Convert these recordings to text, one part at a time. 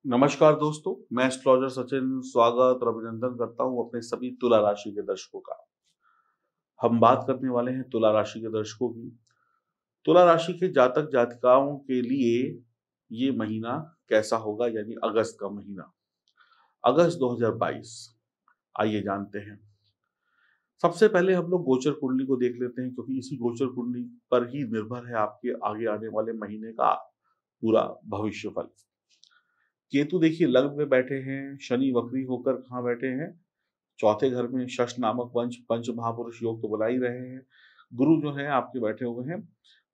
नमस्कार दोस्तों, मैं एस्ट्रोलॉजर सचिन स्वागत और अभिनंदन करता हूँ अपने सभी तुला राशि के दर्शकों का। हम बात करने वाले हैं तुला राशि के दर्शकों की। तुला राशि के जातक जातिकाओं के लिए ये महीना कैसा होगा, यानी अगस्त का महीना, अगस्त 2022। आइए जानते हैं। सबसे पहले हम लोग गोचर कुंडली को देख लेते हैं, क्योंकि इसी गोचर कुंडली पर ही निर्भर है आपके आगे आने वाले महीने का पूरा भविष्यफल। केतु देखिए लग्न में बैठे हैं, शनि वक्री होकर कहाँ बैठे हैं, चौथे घर में। शश नामक पंच महापुरुष योग तो बना ही रहे हैं। गुरु जो है आपके बैठे हुए हैं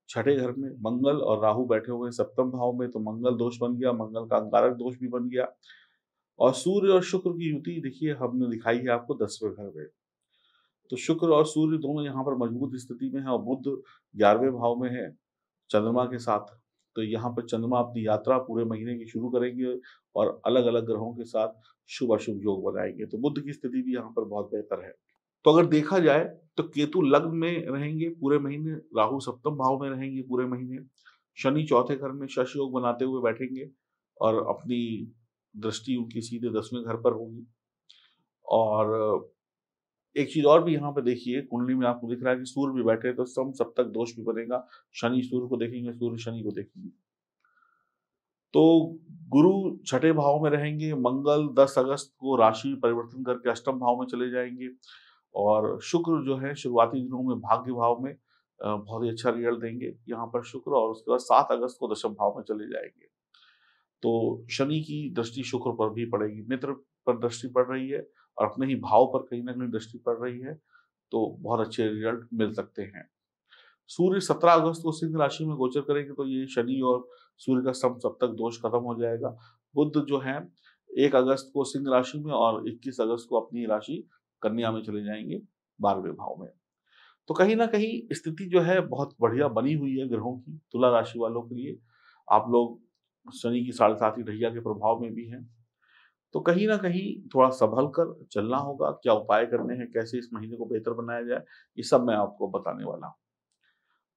छठे घर में। मंगल और राहु बैठे हुए हैं सप्तम भाव में, तो मंगल दोष बन गया, मंगल का अंगारक दोष भी बन गया। और सूर्य और शुक्र की युति देखिए हमने दिखाई है आपको 10वें घर में। तो शुक्र और सूर्य दोनों यहाँ पर मजबूत स्थिति में है, और बुध 11वें भाव में है चंद्रमा के साथ। तो यहाँ पर चंद्रमा अपनी यात्रा पूरे महीने की शुरू करेंगे और अलग अलग ग्रहों के साथ शुभ अशुभ योग बनाएंगे। तो बुध की स्थिति भी यहाँ पर बहुत बेहतर है। तो अगर देखा जाए तो केतु लग्न में रहेंगे पूरे महीने, राहु सप्तम भाव में रहेंगे पूरे महीने, शनि चौथे घर में शश योग बनाते हुए बैठेंगे और अपनी दृष्टि उनकी सीधे 10वें घर पर होगी। और एक चीज और भी यहाँ पे देखिए, कुंडली में आपको दिख रहा है कि सूर्य भी बैठे हैं, तो सम सप्तक दोष भी बनेगा। शनि सूर्य को देखेंगे, सूर्य शनि को देखेंगे। तो गुरु छठे भाव में रहेंगे, मंगल 10 अगस्त को राशि परिवर्तन करके अष्टम भाव में चले जाएंगे, और शुक्र जो है शुरुआती दिनों में भाग्य भाव में बहुत ही अच्छा रिजल्ट देंगे यहाँ पर शुक्र, और उसके बाद 7 अगस्त को दशम भाव में चले जाएंगे। तो शनि की दृष्टि शुक्र पर भी पड़ेगी, मित्र पर दृष्टि पड़ रही है और अपने ही भाव पर कहीं ना कहीं दृष्टि पड़ रही है, तो बहुत अच्छे रिजल्ट मिल सकते हैं। सूर्य 17 अगस्त को सिंह राशि में गोचर करेंगे, तो ये शनि और सूर्य का सम सप्तक दोष खत्म हो जाएगा। बुध जो है 1 अगस्त को सिंह राशि में और 21 अगस्त को अपनी राशि कन्या में चले जाएंगे 12वें भाव में। तो कहीं ना कहीं स्थिति जो है बहुत बढ़िया बनी हुई है ग्रहों की तुला राशि वालों के लिए। आप लोग शनि की 7.5 ढैया के प्रभाव में भी हैं, तो कहीं ना कहीं थोड़ा संभल कर चलना होगा। क्या उपाय करने हैं, कैसे इस महीने को बेहतर बनाया जाए, ये सब मैं आपको बताने वाला हूँ।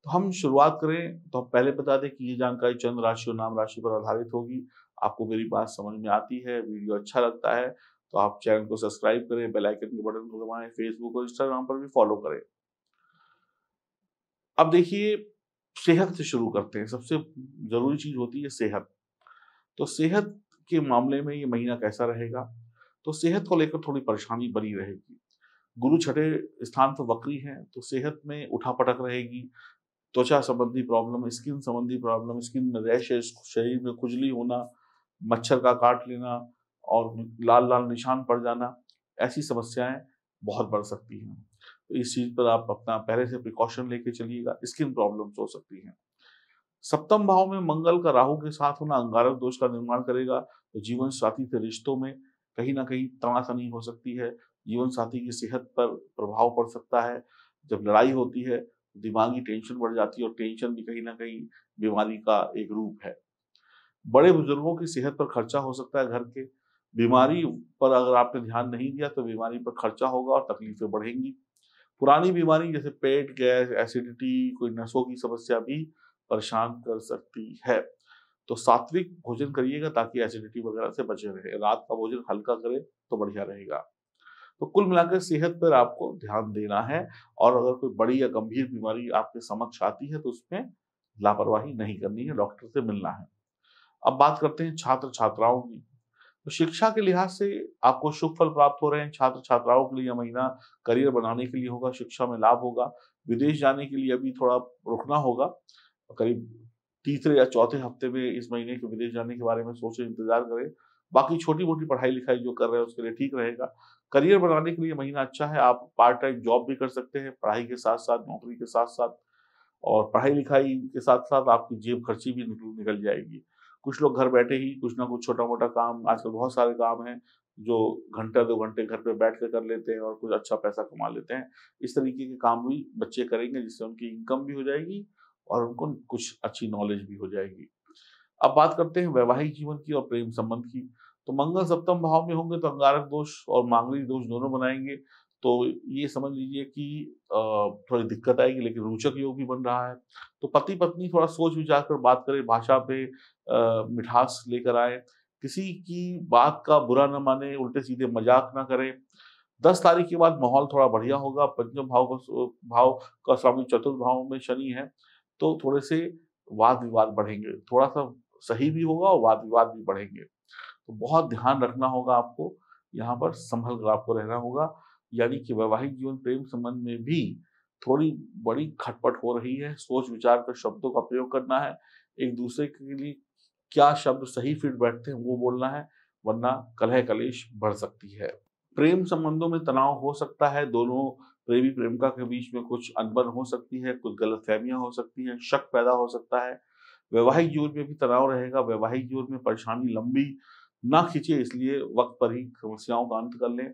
तो हम शुरुआत करें तो हम पहले बता दें कि ये जानकारी चंद्र राशि और नाम राशि पर आधारित होगी। आपको मेरी बात समझ में आती है, वीडियो अच्छा लगता है तो आप चैनल को सब्सक्राइब करें, बेल आइकन के बटन को दबाएं, फेसबुक और इंस्टाग्राम पर भी फॉलो करें। अब देखिए, सेहत से शुरू करते हैं। सबसे जरूरी चीज होती है सेहत। तो सेहत के मामले में ये महीना कैसा रहेगा, तो सेहत को लेकर थोड़ी परेशानी बनी रहेगी। गुरु छठे स्थान पर वक्री हैं, तो सेहत में उठापटक रहेगी। त्वचा संबंधी प्रॉब्लम, स्किन संबंधी प्रॉब्लम, स्किन में रैशेस, शरीर में खुजली होना, मच्छर का काट लेना और लाल लाल निशान पड़ जाना, ऐसी समस्याएं बहुत बढ़ सकती हैं। तो इस चीज पर आप अपना पहले से प्रिकॉशन लेके चलिएगा। स्किन प्रॉब्लम्स हो सकती हैं। सप्तम भाव में मंगल का राहु के साथ होना अंगारक दोष का निर्माण करेगा, तो जीवन साथी से रिश्तों में कहीं ना कहीं तनातनी हो सकती है। जीवन साथी की सेहत पर प्रभाव पड़ सकता है। जब लड़ाई होती है दिमागी टेंशन बढ़ जाती है, और टेंशन भी कहीं ना कहीं बीमारी का एक रूप है। बड़े बुजुर्गों की सेहत पर खर्चा हो सकता है घर के। बीमारी पर अगर आपने ध्यान नहीं दिया तो बीमारी पर खर्चा होगा और तकलीफें बढ़ेंगी। पुरानी बीमारी जैसे पेट गैस, एसिडिटी, कोई नसों की समस्या भी परेशान कर सकती है। तो सात्विक भोजन करिएगा ताकि एसिडिटी वगैरह से बचे रहे। रात का भोजन हल्का करें तो बढ़िया रहेगा। तो कुल मिलाकर सेहत पर आपको ध्यान देना है, और अगर कोई बड़ी या गंभीर बीमारी आपके समक्ष आती है तो उसमें लापरवाही नहीं करनी है, डॉक्टर से मिलना है। अब बात करते हैं छात्र छात्राओं की। तो शिक्षा के लिहाज से आपको शुभ फल प्राप्त हो रहे हैं। छात्र छात्राओं के लिए यह महीना करियर बनाने के लिए होगा, शिक्षा में लाभ होगा। विदेश जाने के लिए अभी थोड़ा रुकना होगा, करीब तीसरे या चौथे हफ्ते में इस महीने के विदेश जाने के बारे में सोचें, इंतजार करें। बाकी छोटी मोटी पढ़ाई लिखाई जो कर रहे हैं उसके लिए ठीक रहेगा। करियर बनाने के लिए महीना अच्छा है। आप पार्ट टाइम जॉब भी कर सकते हैं, पढ़ाई के साथ साथ, नौकरी के साथ साथ, और पढ़ाई लिखाई के साथ साथ आपकी जेब खर्ची भी निकल जाएगी। कुछ लोग घर बैठे ही कुछ ना कुछ छोटा मोटा काम, आजकल बहुत सारे काम हैं जो घंटा 2 घंटे घर पे बैठ कर लेते हैं और कुछ अच्छा पैसा कमा लेते हैं। इस तरीके के काम भी बच्चे करेंगे, जिससे उनकी इनकम भी हो जाएगी और उनको कुछ अच्छी नॉलेज भी हो जाएगी। अब बात करते हैं वैवाहिक जीवन की और प्रेम संबंध की। तो मंगल सप्तम भाव में होंगे तो अंगारक दोष और मांगलिक दोष दोनों बनाएंगे। तो ये समझ लीजिए कि थोड़ी दिक्कत आएगी, लेकिन रोचक योग भी बन रहा है। तो पति पत्नी थोड़ा सोच विचार कर बात करें, भाषा पे मिठास लेकर आए। किसी की बात का बुरा न माने, उल्टे सीधे मजाक ना करें। 10 तारीख के बाद माहौल थोड़ा बढ़िया होगा। पंचम भाव का स्वामी चतुर्थ भाव में शनि है, तो थोड़े से वाद विवाद बढ़ेंगे। थोड़ा सा सही भी होगा और वाद विवाद भी बढ़ेंगे। तो बहुत ध्यान रखना होगा आपको, यहाँ पर संभल कर आपको रहना होगा। यानी कि वैवाहिक जीवन, प्रेम संबंध में भी थोड़ी बड़ी खटपट हो रही है। सोच विचार कर शब्दों का प्रयोग करना है। एक दूसरे के लिए क्या शब्द सही फिट बैठते हैं वो बोलना है, वरना कलह कलेश बढ़ सकती है। प्रेम संबंधों में तनाव हो सकता है। दोनों प्रेमी प्रेमिका के बीच में कुछ अनबन हो सकती है, कुछ गलतफहमियां हो सकती हैं, शक पैदा हो सकता है। वैवाहिक जीवन में भी तनाव रहेगा। वैवाहिक जीवन में परेशानी लंबी ना खींचे, इसलिए वक्त पर ही समस्याओं का अंत कर लें।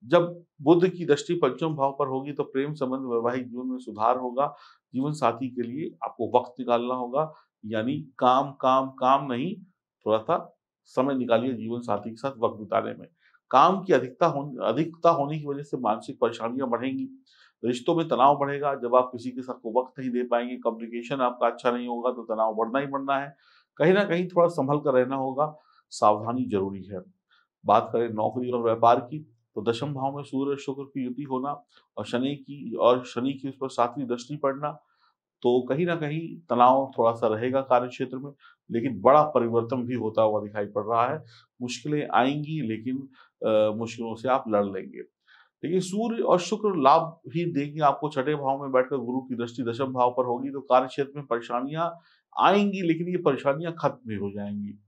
जब बुध की दृष्टि पंचम भाव पर होगी तो प्रेम संबंध, वैवाहिक जीवन में सुधार होगा। जीवन साथी के लिए आपको वक्त निकालना होगा, यानी काम काम काम नहीं, थोड़ा सा समय निकालिए जीवन साथी के साथ वक्त बिताने में। काम की अधिकता होने की वजह से मानसिक परेशानियां बढ़ेंगी। रिश्तों में तनाव बढ़ेगा। जब आप किसी के साथ को वक्त नहीं दे पाएंगे, कम्युनिकेशन आपका अच्छा नहीं होगा, तो तनाव बढ़ना ही बढ़ना है। कहीं ना कहीं थोड़ा संभल कर रहना होगा, सावधानी जरूरी है। बात करें नौकरी और व्यापार की, तो दशम भाव में सूर्य और शुक्र की युति होना और शनि की उस पर 7वीं दृष्टि पड़ना, तो कहीं न कहीं तनाव थोड़ा-सा रहेगा कार्य क्षेत्र में, लेकिन बड़ा परिवर्तन भी होता हुआ दिखाई पड़ रहा है। मुश्किलें आएँगी, लेकिन मुश्किलों से आप लड़ लेंगे। देखिए, सूर्य और शुक्र लाभ ही देंगे आपको। छठे भाव में बैठकर गुरु की दृष्टि दशम भाव पर होगी, तो कार्य क्षेत्र में परेशानियाँ आएँगी, लेकिन ये परेशानियाँ खत्म भी हो जाएँगी।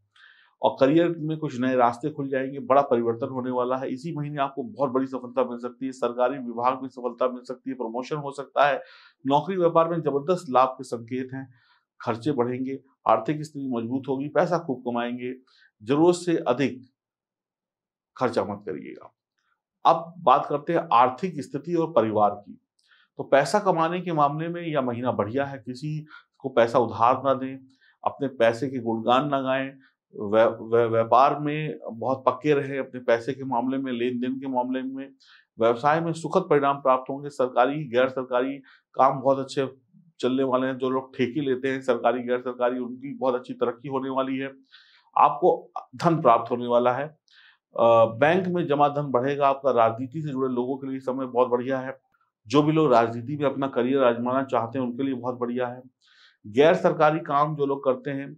और करियर में कुछ नए रास्ते खुल जाएँगे, बड़ा परिवर्तन होने वाला है। इसी महीने आपको बहुत बड़ी सफलता मिल सकती है, सरकारी विभाग में सफलता मिल सकती है, प्रमोशन हो सकता है। नौकरी-व्यापार में जबरदस्त लाभ के संकेत हैं, खर्चे बढ़ेंगे, आर्थिक स्थिति मजबूत होगी, पैसा खूब कमाएँगे, ज़रूरत से अधिक खर्चा मत करिएगा। अब बात करते हैं आर्थिक स्थिति और परिवार की। तो पैसा कमाने के मामले में यह महीना बढ़िया है। किसी को पैसा उधार ना दें, अपने पैसे के गुणगान ना गाएँ, व्यापार में बहुत पक्के रहें अपने पैसे के मामले में, लेन-देन के मामले में। व्यवसाय में सुखद परिणाम प्राप्त होंगे। सरकारी, गैर सरकारी काम बहुत अच्छे चलने वाले हैं। जो लोग ठेके लेते हैं सरकारी, गैर सरकारी, उनकी बहुत अच्छी तरक्की होने वाली है। आपको धन प्राप्त होने वाला है। बैंक में जमा धन बढ़ेगा आपका। राजनीति से जुड़े लोगों के लिए समय बहुत बढ़िया है। जो भी लोग राजनीति में अपना करियर आजमाना चाहते हैं, उनके लिए बहुत बढ़िया है। गैर सरकारी काम जो लोग करते हैं,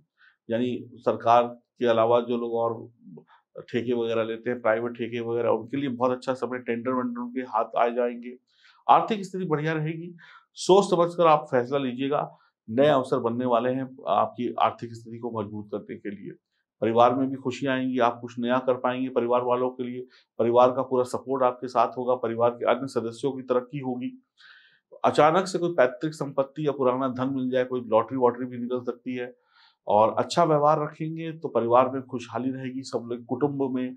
यानी सरकार के अलावा जो लोग और ठेके वगैरह लेते हैं, प्राइवेट ठेके वगैरह, उनके लिए बहुत अच्छा समय, टेंडर-वेंडर उनके हाथ आ जाएँगे। आर्थिक स्थिति बढ़िया रहेगी। सोच समझ कर आप फैसला लीजिएगा। नए अवसर बनने वाले हैं आपकी आर्थिक स्थिति को मजबूत करने के लिए। परिवार में भी खुशियाँ आएँगी, आप कुछ नया कर पाएँगे परिवार वालों के लिए। परिवार का पूरा सपोर्ट आपके साथ होगा, परिवार के अन्य सदस्यों की तरक्की होगी। अचानक से कोई पैतृक संपत्ति या पुराना धन मिल जाए, कोई लॉटरी-वॉटरी भी निकल सकती है। और अच्छा व्यवहार रखेंगे तो परिवार में खुशहाली रहेगी। सब लोग कुटुंब में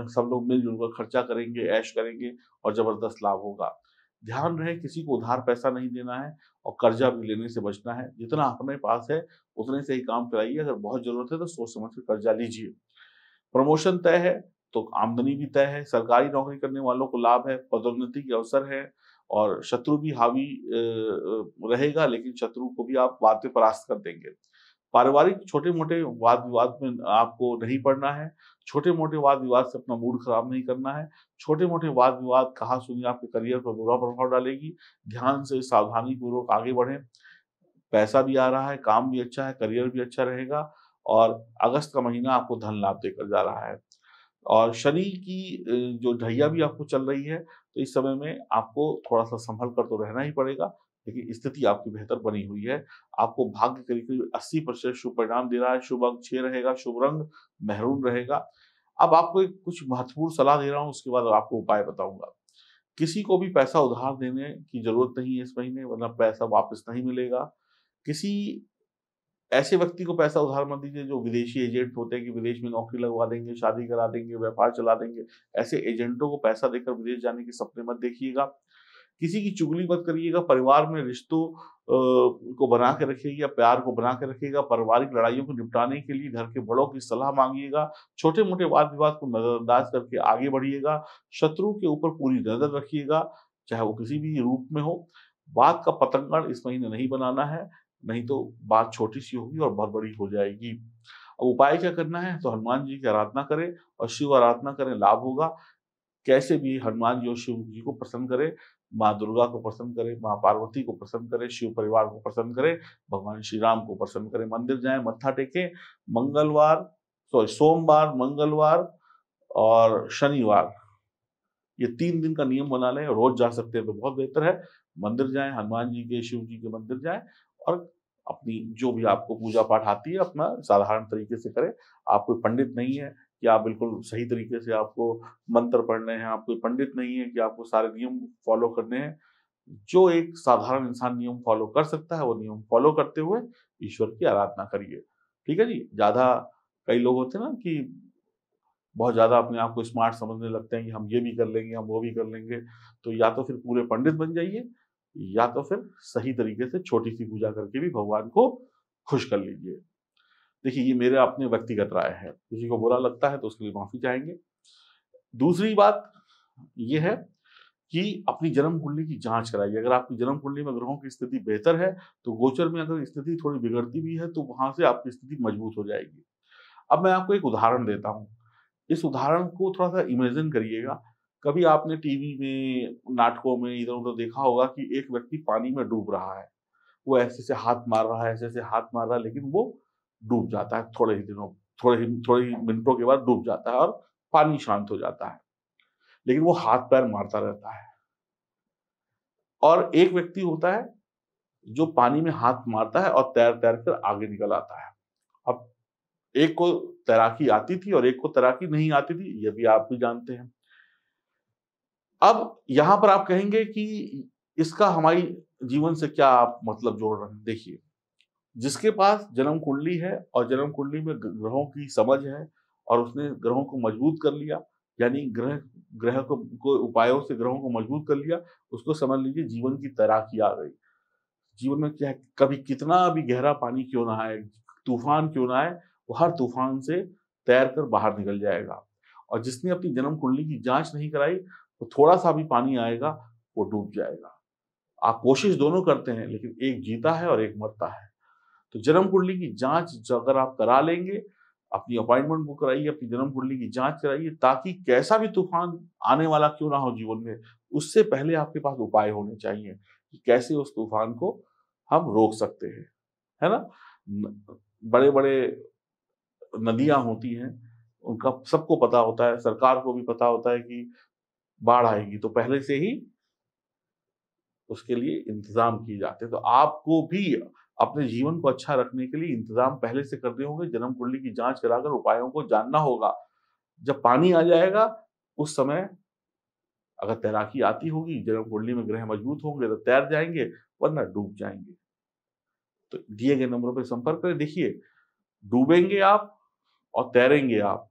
सब लोग मिल-जुल कर खर्चा करेंगे, ऐश करेंगे और ज़बरदस्त लाभ होगा। ध्यान रहे, किसी को उधार पैसा नहीं देना है और कर्जा भी लेने से बचना है। जितना अपने पास है उतने से ही काम चलाइए। अगर बहुत ज़रूरत है तो सोच समझ के कर्जा लीजिए। प्रमोशन तय है तो आमदनी भी तय है। सरकारी नौकरी करने वालों को लाभ है, पदोन्नति के अवसर है और शत्रु भी हावी रहेगा, लेकिन शत्रु को भी आप बातें परास्त कर देंगे। पारिवारिक छोटे-मोटे वाद-विवाद में आपको नहीं पड़ना है। छोटे-मोटे वाद-विवाद से अपना मूड खराब नहीं करना है। छोटे-मोटे वाद-विवाद, कहा-सुनी आपके करियर पर बुरा प्रभाव डालेगी। ध्यान से सावधानीपूर्वक आगे बढ़ें। पैसा भी आ रहा है, काम भी अच्छा है, करियर भी अच्छा रहेगा और अगस्त का महीना आपको धन लाभ देकर जा रहा है। और शनि की जो ढैया भी आपको चल रही है, तो इस समय में आपको थोड़ा-सा सँभल कर तो रहना ही पड़ेगा, लेकिन स्थिति आपकी बेहतर बनी हुई है। आपको भाग्य करीब-करीब 80% शुभ परिणाम दे रहा है। शुभ अंक 6 रहेगा, शुभ रंग मैरून रहेगा। अब आपको एक कुछ महत्वपूर्ण सलाह दे रहा हूँ, उसके बाद आपको उपाय बताऊँगा। किसी को भी पैसा उधार देने की ज़रूरत नहीं है इस महीने, वरना पैसा वापस नहीं मिलेगा। किसी ऐसे व्यक्ति को पैसा उधार मत दीजिए जो विदेशी एजेंट होते हैं कि विदेश में नौकरी लगवा देंगे, शादी करा देंगे, व्यापार चला देंगे। ऐसे एजेंटों को पैसा देकर विदेश जाने के सपने मत देखिएगा। किसी की चुगली मत करिएगा। परिवार में रिश्तों को बना के रखिएगा, प्यार को बना के रखिएगा। पारिवारिक लड़ाइयों को निपटाने के लिए घर के बड़ों की सलाह माँगिएगा। छोटे-मोटे वाद-विवाद को नज़रअंदाज करके आगे बढ़िएगा। शत्रु के ऊपर पूरी नज़र रखिएगा, चाहे वो किसी भी रूप में हो। बात का पतंगड़ इस महीने नहीं बनाना है, नहीं तो बात छोटी-सी होगी और बहुत बड़ी हो जाएगी। अब उपाय क्या करना है, तो हनुमान जी की आराधना करें और शिव आराधना करें, लाभ होगा। कैसे भी हनुमान जी और शिव जी को प्रसन्न करें, माँ दुर्गा को प्रसन्न करें, माँ पार्वती को प्रसन्न करें, शिव परिवार को प्रसन्न करें, भगवान श्री राम को प्रसन्न करें। मंदिर जाएं, मत्था टेकें। सोमवार, मंगलवार और शनिवार, ये 3 दिन का नियम बना लें। रोज जा सकते हैं तो बहुत बेहतर है। मंदिर जाएं, हनुमान जी के, शिव जी के मंदिर जाएं और अपनी जो भी आपको पूजा पाठ आती है अपना साधारण तरीके से करें। आप कोई पंडित नहीं है कि आप बिल्कुल सही तरीके से आपको मंत्र पढ़ने हैं, आप कोई पंडित नहीं है कि आपको सारे नियम फॉलो करने हैं। जो एक साधारण इंसान नियम फॉलो कर सकता है वो नियम फॉलो करते हुए ईश्वर की आराधना करिए। ठीक है जी। ज्यादा कई लोग होते हैं ना कि बहुत ज्यादा अपने आप को स्मार्ट समझने लगते हैं कि हम ये भी कर लेंगे, हम वो भी कर लेंगे। तो या तो फिर पूरे पंडित बन जाइए, या तो फिर सही तरीके से छोटी सी पूजा करके भी भगवान को खुश कर लीजिए। देखिए, ये मेरे अपने व्यक्तिगत राय है, किसी को बुरा लगता है तो उसके लिए माफी चाहेंगे। दूसरी बात ये है कि अपनी जन्म कुंडली की जांच कराइए। अगर आपकी जन्म कुंडली में ग्रहों की स्थिति बेहतर है तो गोचर में अगर स्थिति थोड़ी बिगड़ती भी है तो वहां से आपकी स्थिति मजबूत हो जाएगी। अब मैं आपको एक उदाहरण देता हूँ। इस उदाहरण को थोड़ा-सा इमेजिन करिएगा। कभी आपने टीवी में, नाटकों में इधर-उधर देखा होगा कि एक व्यक्ति पानी में डूब रहा है। वो ऐसे-ऐसे हाथ मार रहा है, ऐसे-ऐसे हाथ मार रहा है, लेकिन वो डूब जाता है थोड़े ही मिनटों के बाद डूब जाता है और पानी शांत हो जाता है। लेकिन वो हाथ-पैर मारता रहता है। और एक व्यक्ति होता है जो पानी में हाथ मारता है और तैर-तैर कर आगे निकल आता है। अब एक को तैराकी आती थी और एक को तैराकी नहीं आती थी, ये भी आप भी जानते हैं। अब यहाँ पर आप कहेंगे कि इसका हमारी जीवन से क्या आप मतलब जोड़ रहे हैं? देखिए, जिसके पास जन्म कुंडली है और जन्म कुंडली में ग्रहों की समझ है और उसने ग्रहों को मजबूत कर लिया, यानी ग्रह ग्रह को उपायों से ग्रहों को मजबूत कर लिया, उसको समझ लीजिए जीवन की तैराकी आ गई। जीवन में क्या है, कभी कितना भी गहरा पानी क्यों ना आए, तूफान क्यों ना आए, वो हर तूफान से तैर कर बाहर निकल जाएगा। और जिसने अपनी जन्म कुंडली की जांच नहीं कराई, वो थोड़ा-सा भी पानी आएगा, वो डूब जाएगा। आप कोशिश दोनों करते हैं, लेकिन एक जीता है और एक मरता है। तो जन्म कुंडली की जांच अगर आप करा लेंगे, अपनी अपॉइंटमेंट बुक कराइए, अपनी जन्म कुंडली की जांच कराइए, ताकि कैसा भी तूफान आने वाला क्यों ना हो जीवन में, उससे पहले आपके पास उपाय होने चाहिए कि कैसे उस तूफान को हम रोक सकते हैं, है ना? बड़े-बड़े नदियां होती हैं, उनका सबको पता होता है, सरकार को भी पता होता है कि बाढ़ आएगी, तो पहले से ही उसके लिए इंतजाम किए जाते हैं। तो आपको भी अपने जीवन को अच्छा रखने के लिए इंतजाम पहले से करने होंगे, जन्म कुंडली की जांच कराकर उपायों को जानना होगा। जब पानी आ जाएगा, उस समय अगर तैराकी आती होगी, जन्म कुंडली में ग्रह मजबूत होंगे तो तैर जाएंगे, वरना डूब जाएंगे। तो दिए गए नंबरों पर संपर्क करें। देखिए, डूबेंगे आप और तैरेंगे आप,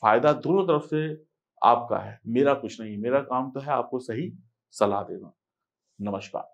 फायदा दोनों तरफ से आपका है, मेरा कुछ नहीं। मेरा काम तो है आपको सही सलाह देना। नमस्कार।